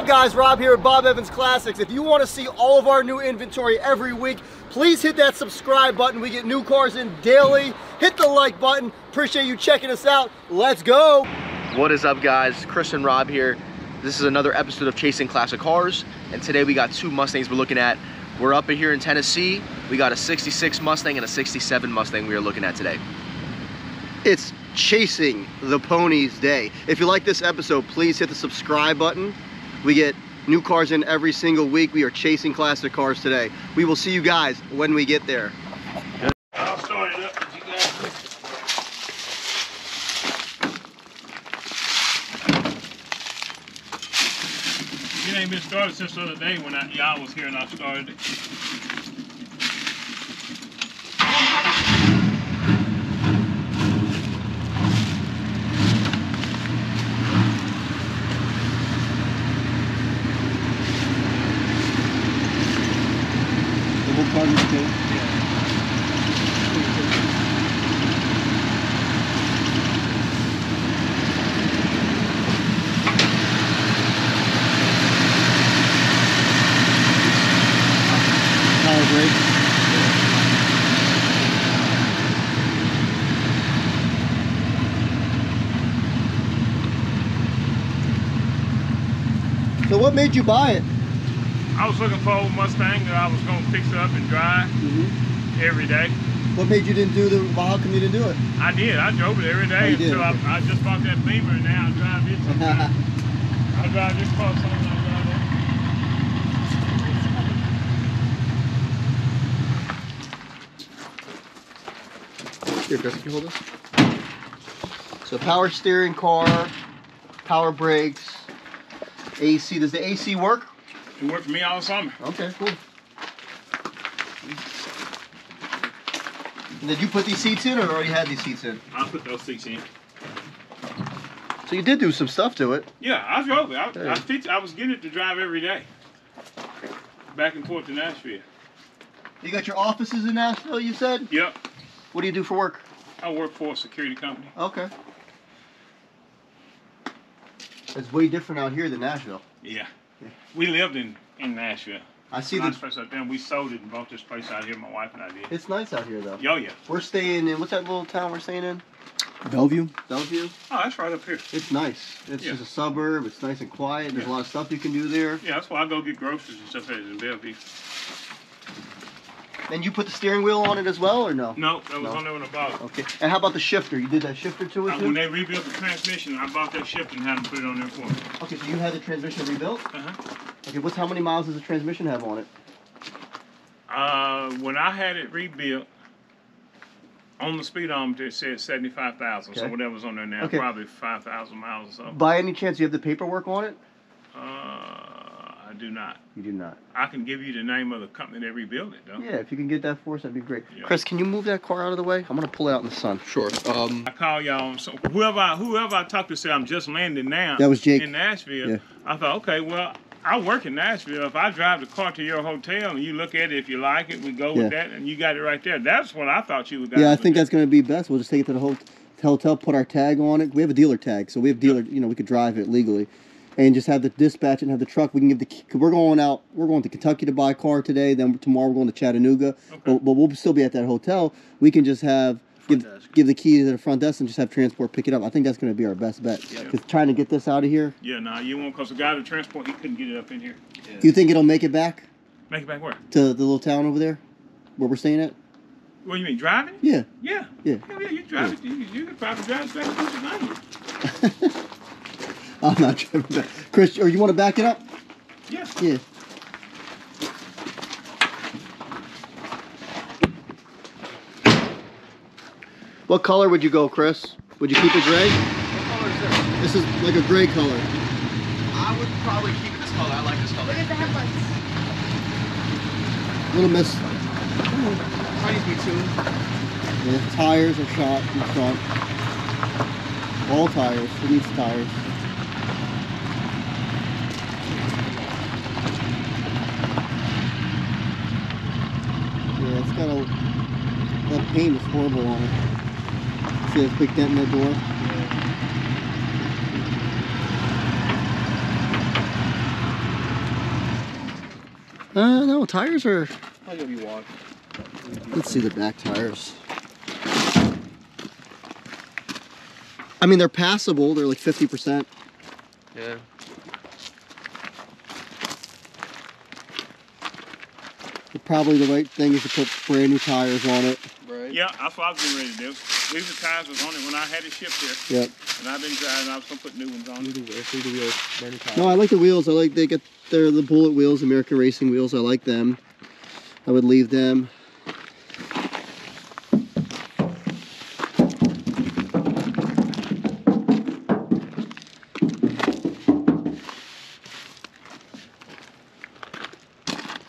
guys? Rob here at Bob Evans Classics. If you want to see all of our new inventory every week, please hit that subscribe button. We get new cars in daily. Hit the like button. Appreciate you checking us out. Let's go. What is up, guys? Chris and Rob here. This is another episode of Chasing Classic Cars, and today we got two Mustangs we're looking at. We're up here in Tennessee. We got a 66 Mustang and a 67 Mustang we are looking at today. It's Chasing the Ponies Day. If you like this episode, please hit the subscribe button. We get new cars in every single week. We are chasing classic cars today. We will see you guys when we get there. I'll start it up with you guys. It ain't been started since the other day when y'all was here and I started it. So what made you buy it? I was looking for an old Mustang that I was going to fix up and drive every day. What made you didn't do the, well, how come you didn't do it? I did. I drove it every day until I just bought that Beamer, and now I drive it sometimes. I drive this car sometimes. Here, Chris, can you hold this? So power steering car, power brakes, AC. Does the AC work? It worked for me all summer. Okay, cool. And did you put these seats in, or already had these seats in? I put those seats in. So you did do some stuff to it. Yeah, I drove it. I was getting it to drive every day. Back and forth to Nashville. You got your offices in Nashville, you said? Yep. What do you do for work? I work for a security company. Okay. It's way different out here than Nashville. Yeah. We lived in Nashville. I see nice place out there. We sold it and bought this place out here. My wife and I did. It's nice out here, though. Oh, yeah. We're staying in, what's that little town we're staying in? Bellevue. Bellevue? Oh, that's right up here. It's nice. It's just a suburb. It's nice and quiet. There's a lot of stuff you can do there. Yeah, that's why I go get groceries and stuff in Bellevue. And you put the steering wheel on it as well, or no? No, that was on there when I bought it. Okay. And how about the shifter? You did that shifter to it, too? When they rebuilt the transmission, I bought that shifter and had them put it on there for me. Okay, so you had the transmission rebuilt? Uh-huh. Okay, how many miles does the transmission have on it? When I had it rebuilt, on the speedometer it said 75,000. Okay. So whatever's on there now, probably 5,000 miles or so. By any chance, you have the paperwork on it? I do not. You do not. I can give you the name of the company that rebuilt it, though. Yeah, if you can get that for us, that'd be great. Yeah. Chris, can you move that car out of the way? I'm gonna pull it out in the sun. Sure. I call y'all. So whoever I talked to said I'm just landing now. That was Jake in Nashville. Yeah. I thought, okay, well, I work in Nashville. If I drive the car to your hotel and you look at it, if you like it, we go with that, and you got it right there. That's what I thought you would. Yeah, I think that's gonna be best. We'll just take it to the hotel, put our tag on it. We have a dealer tag, so we have dealer. You know, we could drive it legally. And just have the dispatch and have the truck. We can give the key. We're going out. We're going to Kentucky to buy a car today. Then tomorrow we're going to Chattanooga. Okay. But we'll still be at that hotel. We can just have give the key to the front desk and just have transport pick it up. I think that's going to be our best bet. Because trying to get this out of here. Yeah, nah, you won't. Because the guy at the transport, he couldn't get it up in here. Yeah. Do you think it'll make it back? Make it back where? To the little town over there, where we're staying at. What do you mean, driving? Yeah. Yeah. Yeah. Hell yeah, you drive it. You can probably drive it back to Pennsylvania. I'm not driving back. Chris, or you want to back it up? Yeah. Yeah. What color would you go, Chris? Would you keep it gray? What color is this? This is like a gray color. I would probably keep it this color. I like this color. Look at the headlights. Little miss. Tiny be tuned. The tires are shot in front. All tires. It needs tires. Yeah, it's got a... That paint is horrible on it. See that big dent in that door? No, tires are... Probably gonna be washed. Let's see the back tires. I mean, they're passable. They're like 50%. Yeah. But probably the right thing is to put brand new tires on it. Right. Yeah, that's what I was getting ready to do. These are tires was on it when I had it shipped here. Yep. And I've been driving. I was gonna put new ones on it. No, I like the wheels. I like they're the bullet wheels, American Racing wheels. I like them. I would leave them.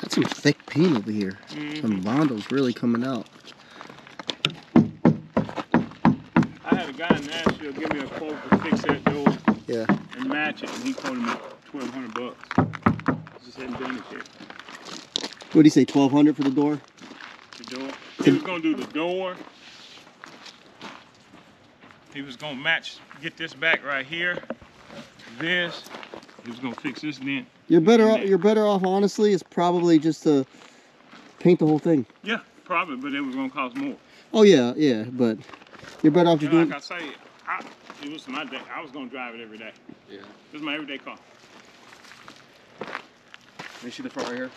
That's some thick paint over here. Some Bondo's really coming out. I had a guy in Nashville give me a quote to fix that door. Yeah. And match it, and he quoted me $1,200. Just hadn't done it yet. What do you say, 1,200 for the door? The door. He was gonna do the door. He was gonna match, get this back right here. This. He was gonna fix this dent. You're better off, honestly, is probably just to paint the whole thing. Yeah, probably, but it was gonna cost more. Oh yeah, yeah, but you're better off just doing. Like I say, it was my day. I was gonna drive it every day. Yeah. This is my everyday car. Let me see the front right here.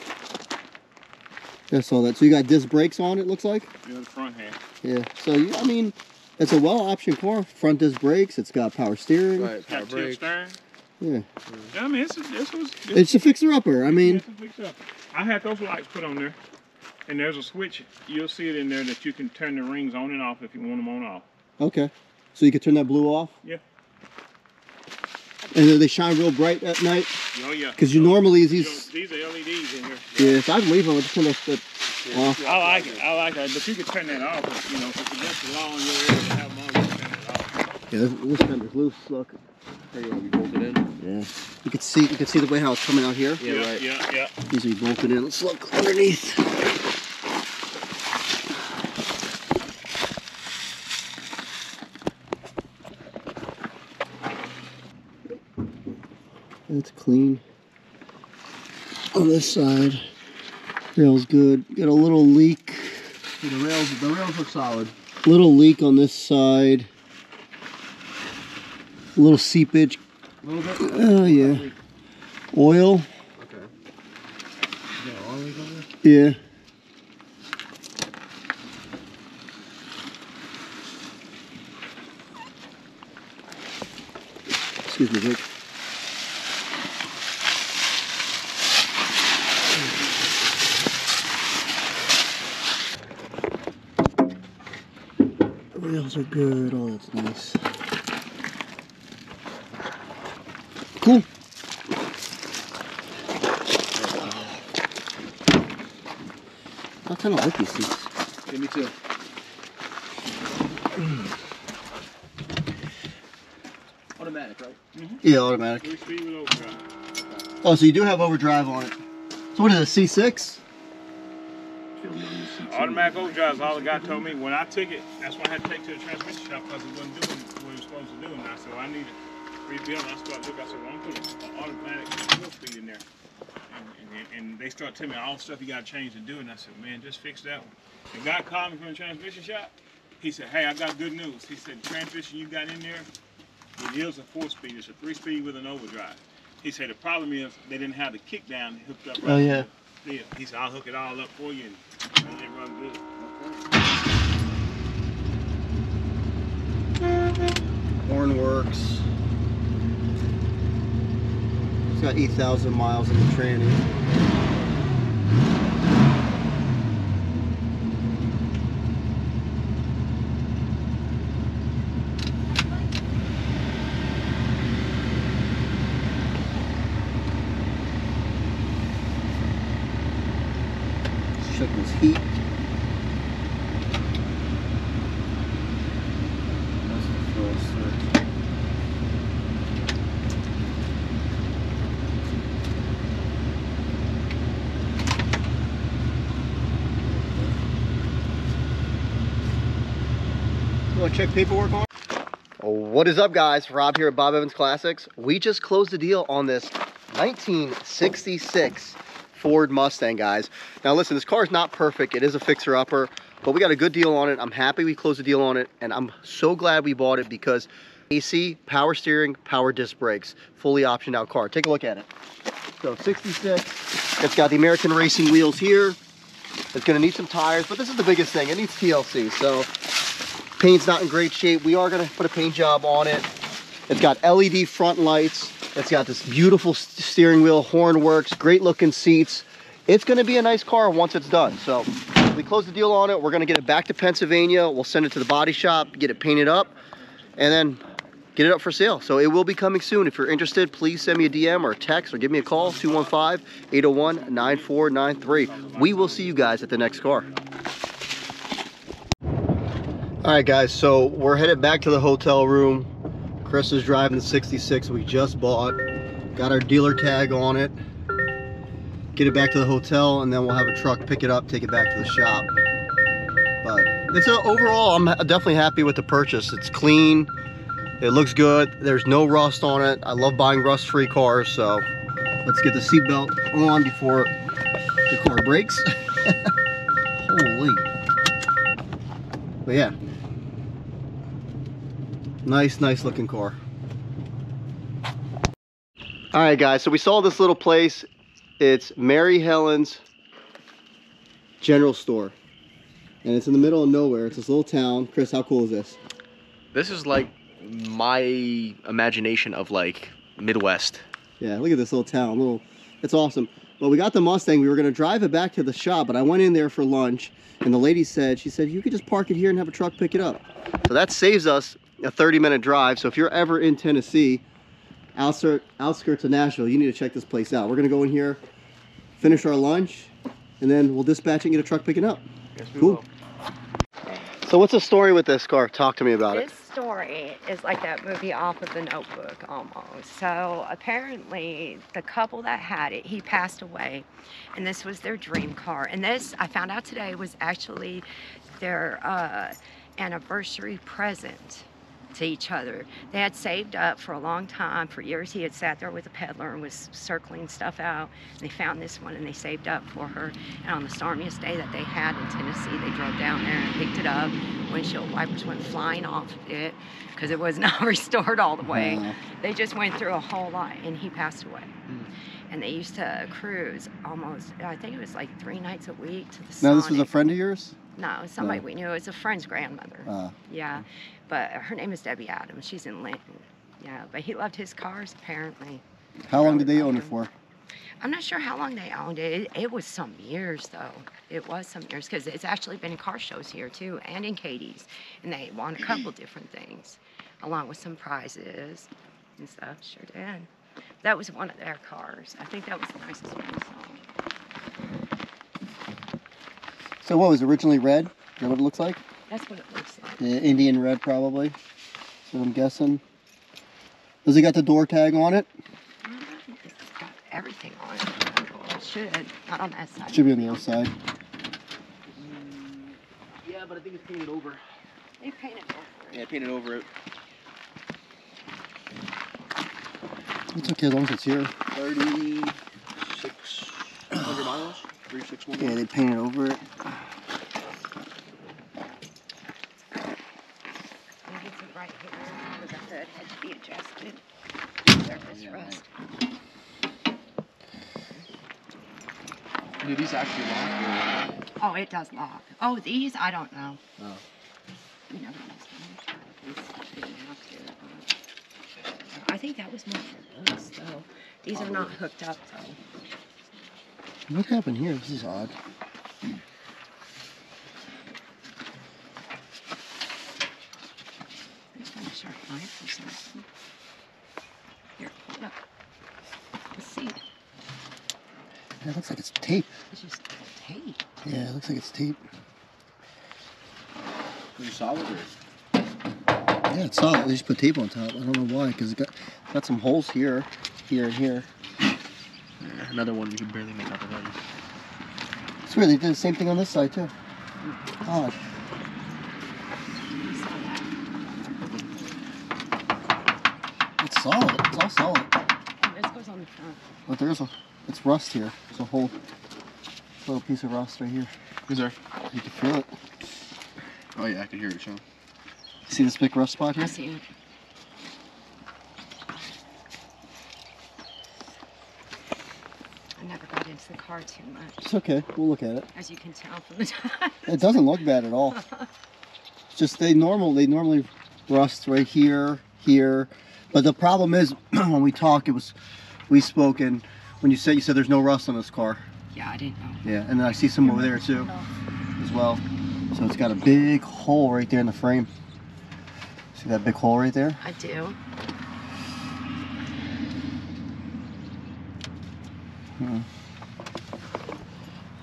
I saw that. So you got disc brakes on it, looks like? Yeah, the front half. Yeah. So, I mean, it's a well-optioned car. Front disc brakes. It's got power steering. Right, power Got tilt brakes. steering. Yeah. Yeah, I mean, It's a fixer-upper. I mean... It's a fixer-upper. I had those lights put on there. And there's a switch. You'll see it in there that you can turn the rings on and off if you want them on off. Okay. So you can turn that blue off? Yeah. And they shine real bright at night? Oh, yeah. Because you normally... These are LEDs in here. Yeah, if I leave them, I'll just turn that off. I like it. I like it. But you can turn that off. But, you know, if it's against the law in your area to have them on, you can turn it off. Yeah, this fender's loose. Look. There you want to be bolted in? Yeah. You can see the way how it's coming out here. Yeah, right. Yeah. These are bolted in. Let's look underneath. It's clean. On this side, rail's good. Got a little leak. The rails look solid. Little leak on this side. A little seepage. A little bit? Oh, yeah. Oil. Okay. Is that oil leak over there? Yeah. Excuse me, Vic. The rails are good. Oh, that's nice. Cool. I kind of like these seats. Yeah, me too. Automatic, right? Mm-hmm. Yeah, automatic. 3-speed with overdrive. Oh, so you do have overdrive on it. So what is it, C6? Automatic overdrive is all the guy told me. When I took it, that's why I had to take it to the transmission shop because it wasn't doing what it was supposed to do. And I said, well, I need it rebuilt. I started looking. I said, well, I'm putting an automatic 4-speed in there. And they start telling me all the stuff you got to change to do it. And I said, man, just fix that one. The guy called me from the transmission shop. He said, hey, I got good news. He said, the transmission you got in there, it yields a 4-speed. It's a 3-speed with an overdrive. He said, the problem is they didn't have the kick down hooked up right. Oh, yeah. He said, I'll hook it all up for you and it run good. Horn works. It's got 8,000 miles in the tranny. Check this heat. That's the full switch. You want to check paperwork on? What is up, guys? Rob here at Bob Evans Classics. We just closed the deal on this 1966 Ford Mustang, guys. Now listen, this car is not perfect. It is a fixer-upper, but we got a good deal on it. I'm happy we closed the deal on it, and I'm so glad we bought it because AC, power steering, power disc brakes, fully optioned out car. Take a look at it. So 66, it's got the American Racing wheels here. It's gonna need some tires, but this is the biggest thing. It needs TLC, so paint's not in great shape. We are gonna put a paint job on it. It's got LED front lights. It's got this beautiful steering wheel, horn works, great looking seats. It's gonna be a nice car once it's done. So we closed the deal on it. We're gonna get it back to Pennsylvania. We'll send it to the body shop, get it painted up, and then get it up for sale. So it will be coming soon. If you're interested, please send me a DM or a text or give me a call, 215-801-9493. We will see you guys at the next car. All right, guys, so we're headed back to the hotel room. Chris is driving the 66 we just bought. Got our dealer tag on it. Get it back to the hotel, and then we'll have a truck pick it up, take it back to the shop. But it's overall, I'm definitely happy with the purchase. It's clean. It looks good. There's no rust on it. I love buying rust-free cars, so let's get the seatbelt on before the car breaks. Holy. But yeah. Nice looking car. All right, guys, so we saw this little place. It's Mary Helen's General Store. And it's in the middle of nowhere. It's this little town. Chris, how cool is this? This is like my imagination of like Midwest. Yeah, look at this little town. It's awesome. Well, we got the Mustang. We were going to drive it back to the shop, but I went in there for lunch, and the lady said, she said, you could just park it here and have a truck pick it up. So that saves us a 30-minute drive. So if you're ever in Tennessee, outskirts of Nashville, you need to check this place out. We're going to go in here, finish our lunch, and then we'll dispatch it and get a truck picking up. Yes, we Cool. will. So what's the story with this car? Talk to me about it. This story is like that movie off of The Notebook almost. So apparently the couple that had it, he passed away, and this was their dream car. And this, I found out today, was actually their anniversary present to each other. They had saved up for a long time. For years he had sat there with a peddler and was circling stuff out. And they found this one and they saved up for her. And on the stormiest day that they had in Tennessee, they drove down there and picked it up. Windshield wipers went flying off of it because it was not restored all the way. They just went through a whole lot, and he passed away. And they used to cruise almost, I think it was like 3 nights a week to the Now, this was a Sonic. friend of yours? No, it's somebody we knew. It's a friend's grandmother. Yeah, but her name is Debbie Adams. She's in Linton. Yeah, but he loved his cars, apparently. How long did they own it for? I'm not sure how long they owned it. It was some years, though. It was some years, because it's actually been in car shows here, too, and in Katie's. And they won a couple different things, along with some prizes and stuff. Sure did. That was one of their cars. I think that was the nicest one we saw. So what was it, originally red? Is that what it looks like? That's what it looks like. Yeah, Indian red, probably. That's what I'm guessing. Does it got the door tag on it? It's got everything on it. It should. Not on that side. It should be on the other side. Yeah, but I think it's painted over. They painted over it. Yeah, painted over it. It's okay as long as it's here. 3,600 miles? 3,600. Yeah, they painted over it. Maybe it's right here where the hood had to be adjusted. Surface rust. Do these actually lock? Oh, it does lock. Oh, these, I don't know. Oh. You never know. These didn't have to. I think that was more for us, though. These are not hooked up, though. What happened here? This is odd. There's kind of sharp knife or something. Here, hold it up. Let's see. Yeah, it looks like it's tape. It's just tape. Yeah, it looks like it's tape. Pretty solid. Yeah, it's solid. They just put tape on top. I don't know why, because it got some holes here, here, and here. Yeah, another one you can barely make out the lens. It's weird, they did the same thing on this side, too. Odd. It's solid. It's all solid. And this goes on the front. But there's a... it's rust here. There's a whole little piece of rust right here. Is there? You can feel it. Oh yeah, I can hear it, Sean. See this big rust spot here? I see it. I never got into the car too much, It's okay. We'll look at it. as you can tell from the time. It doesn't look bad at all. It's just they normally rust right here, here. But the problem is when we talk, we spoke, and when you said there's no rust on this car. Yeah, I didn't know. Yeah, and then I see some over there too, as well. So it's got a big hole right there in the frame. See that big hole right there? I do.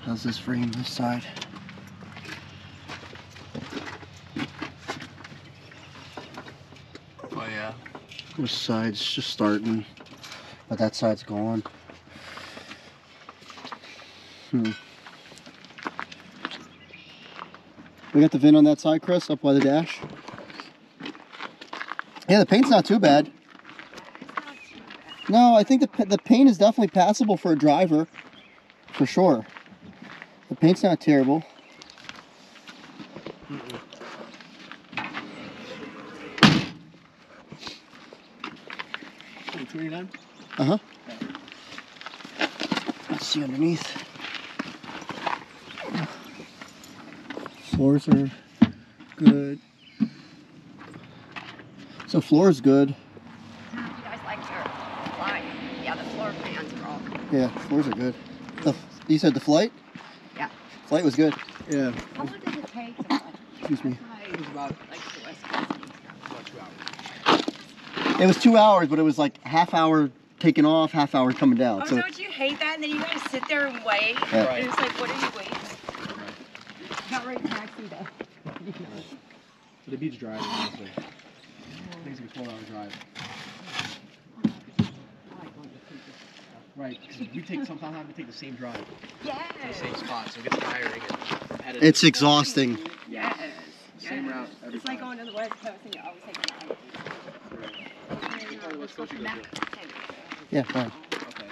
How's this frame this side? Oh yeah. This side's just starting, but that side's gone. We got the VIN on that side, Chris, up by the dash. Yeah, the paint's not too bad. No, I think the paint is definitely passable for a driver, for sure. The paint's not terrible. Uh-huh. Let's see underneath. Floors are good. So floor's good. You guys like your flight? Yeah, the floor fans are all good. Yeah, floors are good. You said the flight? Yeah. Flight was good. Yeah. How long does it take to fly? Excuse me. It was about like the West Coast. About 2 hours. It was 2 hours, but it was like half hour taking off, half hour coming down. Oh, So don't you hate that? And then you guys sit there and wait. Yeah. And it's like, what are you waiting? Not right taxi though. The beach drive, honestly. I think it's like a 4-hour drive. Right, because sometimes we take the same drive to the Yes. same spot, so it gets tiring and repetitive. it's exhausting. Yes. Same route every It's like time. going to the West Coast and you always take an hour. West Coast you go to? Yeah, fine. Okay.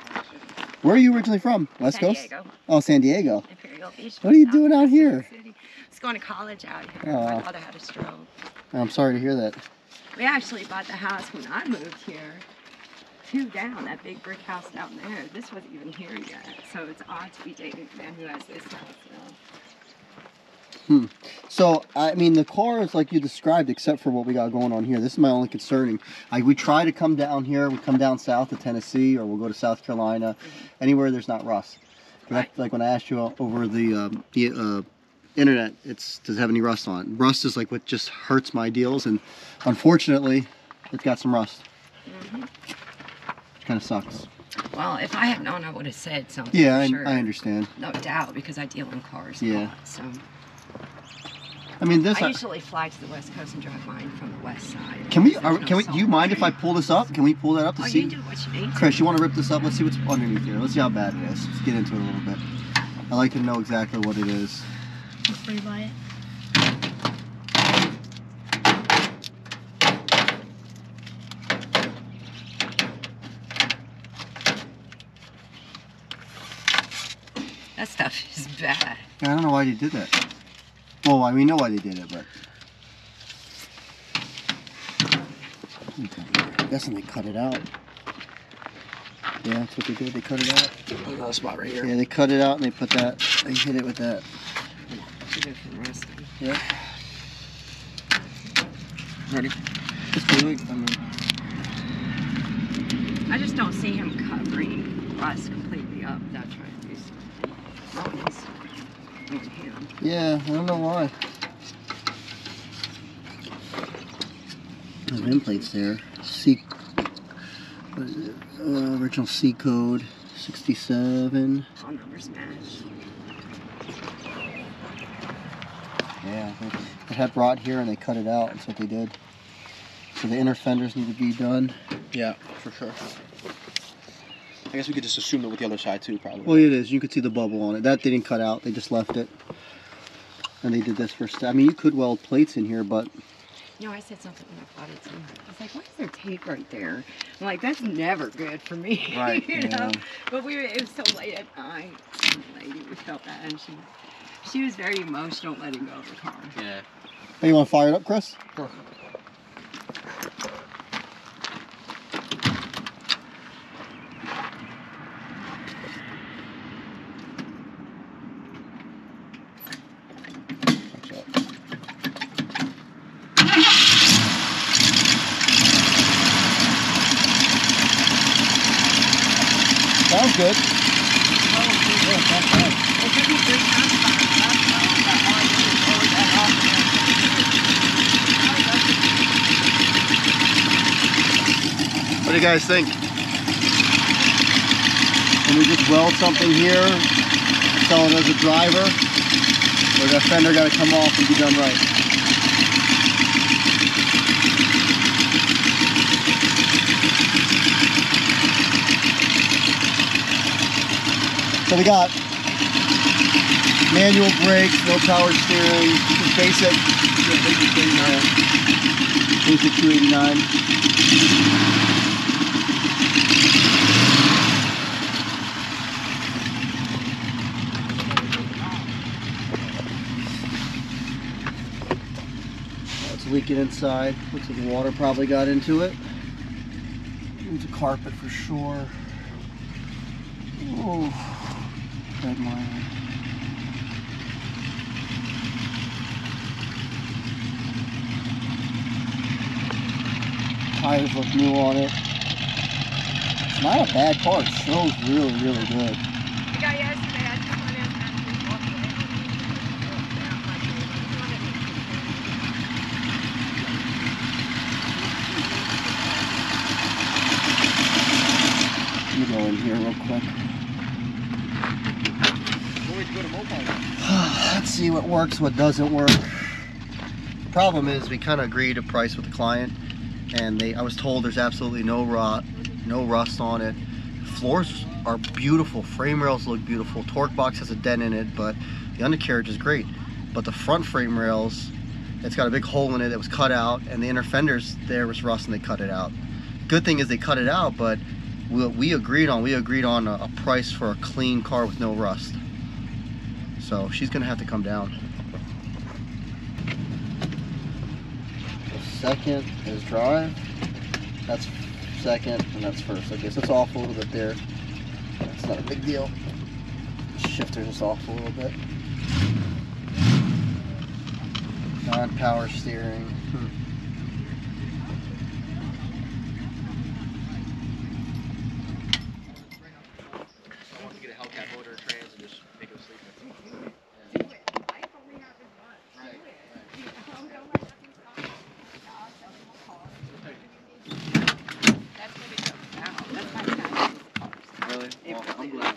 Where are you originally from? West San Coast? Diego. Oh, San Diego. Imperial Beach. What are you doing out here? City. I was going to college out here. Oh. My father had a stroke. I'm sorry to hear that. We actually bought the house when I moved here. 2 down, that big brick house down there. This wasn't even here yet. So it's odd to be dating a man who has this house now. So, I mean, the car is like you described, except for what we got going on here. This is my only concerning. We try to come down here. We come down south to Tennessee, or we'll go to South Carolina, anywhere there's not rust. Right. Like when I asked you over the internet, does it have any rust on it? Rust is like what just hurts my deals, and unfortunately, it's got some rust. Which kind of sucks. Well, if I had known, I would have said something. Yeah, for sure. I understand. No doubt, because I deal in cars. Yeah. A lot, so I mean, this. I usually fly to the West Coast and drive mine from the west side. Can we? because there's Can no we? Do you salt. mind if I pull this up? Can we pull that up to Oh, see? you can do what you need. Chris, you want to rip this up? Let's see what's underneath here. Let's see how bad it is. Let's get into it a little bit. I like to know exactly what it is. Before you buy it. That stuff is bad. I don't know why they did that. Well, we know why they did it, but I'm guessing they cut it out. Yeah, that's what they did. They cut it out. Another spot right here. Yeah, they cut it out and they put that. They hit it with that. Too good for the rusting. Yeah. Ready? Just do it. I mean, I just don't see him covering rust completely up without trying to do something. Mountains. Him. yeah, I don't know why. The VIN plate's there. What is it? Original C code 67. All numbers match. Yeah, it had brought here and they cut it out. That's what they did. So the inner fenders need to be done. Yeah, for sure. I guess we could just assume that with the other side too, probably. Well, it is. You could see the bubble on it. That they didn't cut out. They just left it. And they did this first. I mean, you could weld plates in here, but No, I said something when I bought it too. I was like, why is there tape right there? I'm like, that's never good for me. Right, you know? yeah. But it was so late at night. The lady, we felt that, and she was very emotional letting go of the car. Yeah. Hey, you want to fire it up, Chris? Sure. Sounds good. What do you guys think? Can we just weld something here, sell it as a driver, or the fender got to come off and be done right? So we got manual brakes, no power steering, just basic. Basic 289. It's leaking inside. Looks like the water probably got into it. Needs a carpet for sure. Oh, bad line. Tires look new on it. It's not a bad car. It shows really, really good. The guy yesterday had to come in and walk Let me go in here real quick. Let's see what works, what doesn't work. The problem is we kind of agreed a price with the client, and I was told there's absolutely no rust on it. Floors are beautiful, frame rails look beautiful, torque box has a dent in it, but the undercarriage is great. But the front frame rails, it's got a big hole in it that was cut out, and the inner fenders, there was rust and they cut it out. Good thing is they cut it out, but we agreed on a price for a clean car with no rust. So she's gonna have to come down. Second is drive. That's second, and that's first. Okay, so it's off a little bit there. That's not a big deal. Shifter's just off a little bit. Non-power steering. I want to get a Hellcat motor trans and just make it sleep. Really? Well, I'm glad.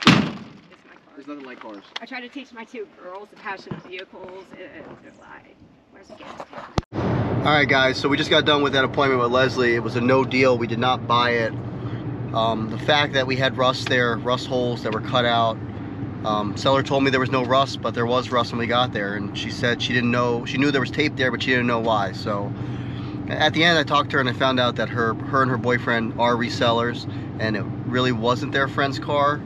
There's nothing like cars. I try to teach my two girls the passion of vehicles. They're like, where's the gas? Alright guys, so we just got done with that appointment with Leslie. It was a no deal. We did not buy it. The fact that we had rust there, rust holes that were cut out. Seller told me there was no rust, but there was rust when we got there, and she said she didn't know. She knew there was tape there, but she didn't know why. So at the end I talked to her and I found out that her and her boyfriend are resellers, and it really wasn't their friend's car,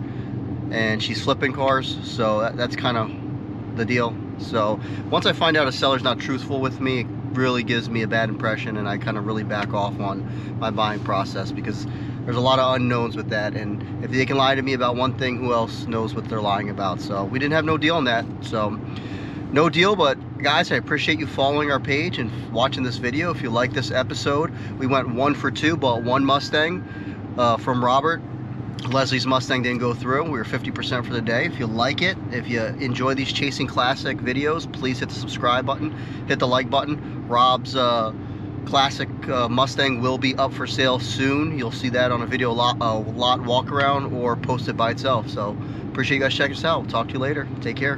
and she's flipping cars, so that's kind of the deal. So once I find out a seller's not truthful with me, it really gives me a bad impression, and I kind of really back off on my buying process, because there's a lot of unknowns with that, and if they can lie to me about one thing, who else knows what they're lying about? So we didn't have no deal on that, so no deal. But guys, I appreciate you following our page and watching this video. If you like this episode, we went 1 for 2, bought one Mustang from Robert. Leslie's Mustang didn't go through. We were 50% for the day. If you like it, if you enjoy these Chasing Classic videos, please hit the subscribe button, hit the like button. Rob's classic Mustang will be up for sale soon. You'll see that on a video lot walk around or posted by itself. So appreciate you guys checking us out. We'll talk to you later. Take care.